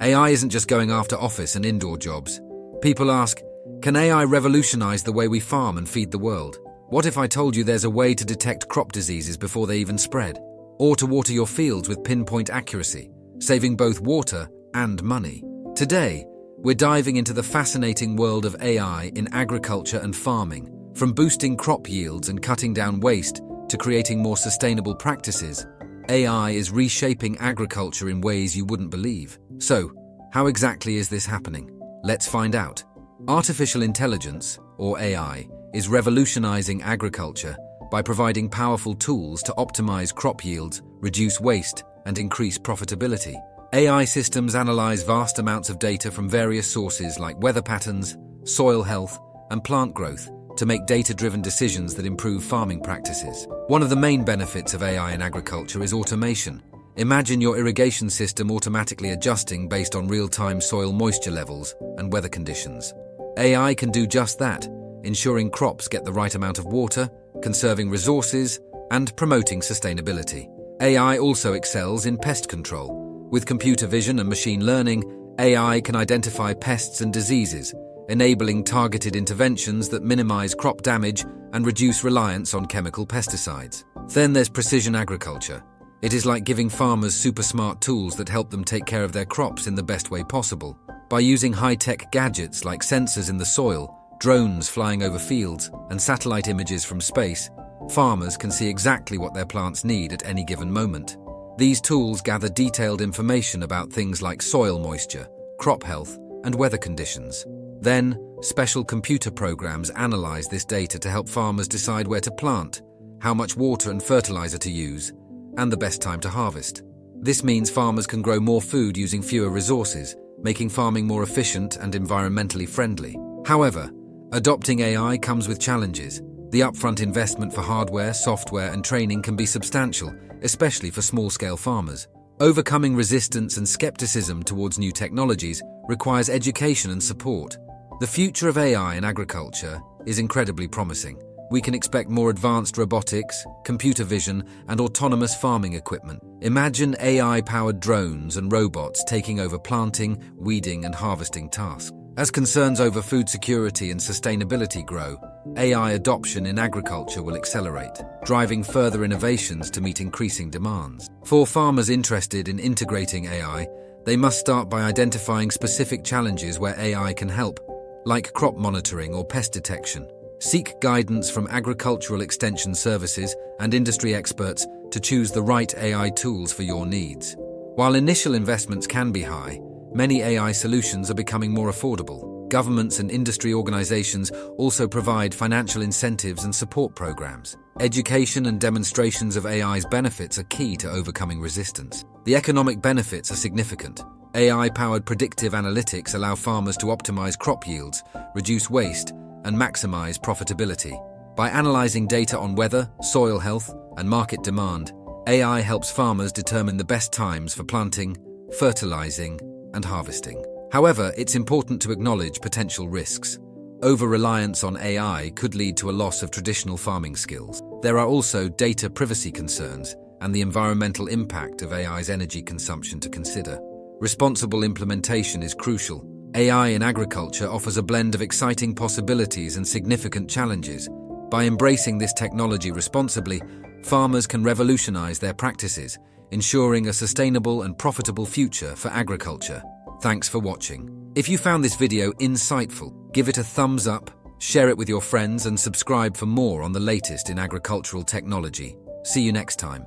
AI isn't just going after office and indoor jobs. People ask, can AI revolutionize the way we farm and feed the world? What if I told you there's a way to detect crop diseases before they even spread? Or to water your fields with pinpoint accuracy, saving both water and money? Today, we're diving into the fascinating world of AI in agriculture and farming. From boosting crop yields and cutting down waste to creating more sustainable practices, AI is reshaping agriculture in ways you wouldn't believe. So, how exactly is this happening? Let's find out. Artificial intelligence, or AI, is revolutionizing agriculture by providing powerful tools to optimize crop yields, reduce waste, and increase profitability. AI systems analyze vast amounts of data from various sources like weather patterns, soil health, and plant growth to make data-driven decisions that improve farming practices. One of the main benefits of AI in agriculture is automation. Imagine your irrigation system automatically adjusting based on real-time soil moisture levels and weather conditions. AI can do just that, ensuring crops get the right amount of water, conserving resources, and promoting sustainability. AI also excels in pest control. With computer vision and machine learning, AI can identify pests and diseases, enabling targeted interventions that minimize crop damage and reduce reliance on chemical pesticides. Then there's precision agriculture. It is like giving farmers super smart tools that help them take care of their crops in the best way possible. By using high-tech gadgets like sensors in the soil, drones flying over fields, and satellite images from space, farmers can see exactly what their plants need at any given moment. These tools gather detailed information about things like soil moisture, crop health, and weather conditions. Then, special computer programs analyze this data to help farmers decide where to plant, how much water and fertilizer to use, and the best time to harvest. This means farmers can grow more food using fewer resources, making farming more efficient and environmentally friendly. However, adopting AI comes with challenges. The upfront investment for hardware, software, and training can be substantial, especially for small-scale farmers. Overcoming resistance and skepticism towards new technologies requires education and support. The future of AI in agriculture is incredibly promising. We can expect more advanced robotics, computer vision, and autonomous farming equipment. Imagine AI-powered drones and robots taking over planting, weeding, and harvesting tasks. As concerns over food security and sustainability grow, AI adoption in agriculture will accelerate, driving further innovations to meet increasing demands. For farmers interested in integrating AI, they must start by identifying specific challenges where AI can help, like crop monitoring or pest detection. Seek guidance from agricultural extension services and industry experts to choose the right AI tools for your needs. While initial investments can be high, many AI solutions are becoming more affordable. Governments and industry organizations also provide financial incentives and support programs. Education and demonstrations of AI's benefits are key to overcoming resistance. The economic benefits are significant. AI-powered predictive analytics allow farmers to optimize crop yields, reduce waste, and maximize profitability. By analyzing data on weather, soil health, and market demand, AI helps farmers determine the best times for planting, fertilizing, and harvesting. However, it's important to acknowledge potential risks. Over-reliance on AI could lead to a loss of traditional farming skills. There are also data privacy concerns and the environmental impact of AI's energy consumption to consider. Responsible implementation is crucial. AI in agriculture offers a blend of exciting possibilities and significant challenges. By embracing this technology responsibly, farmers can revolutionize their practices, ensuring a sustainable and profitable future for agriculture. Thanks for watching. If you found this video insightful, give it a thumbs up, share it with your friends, and subscribe for more on the latest in agricultural technology. See you next time.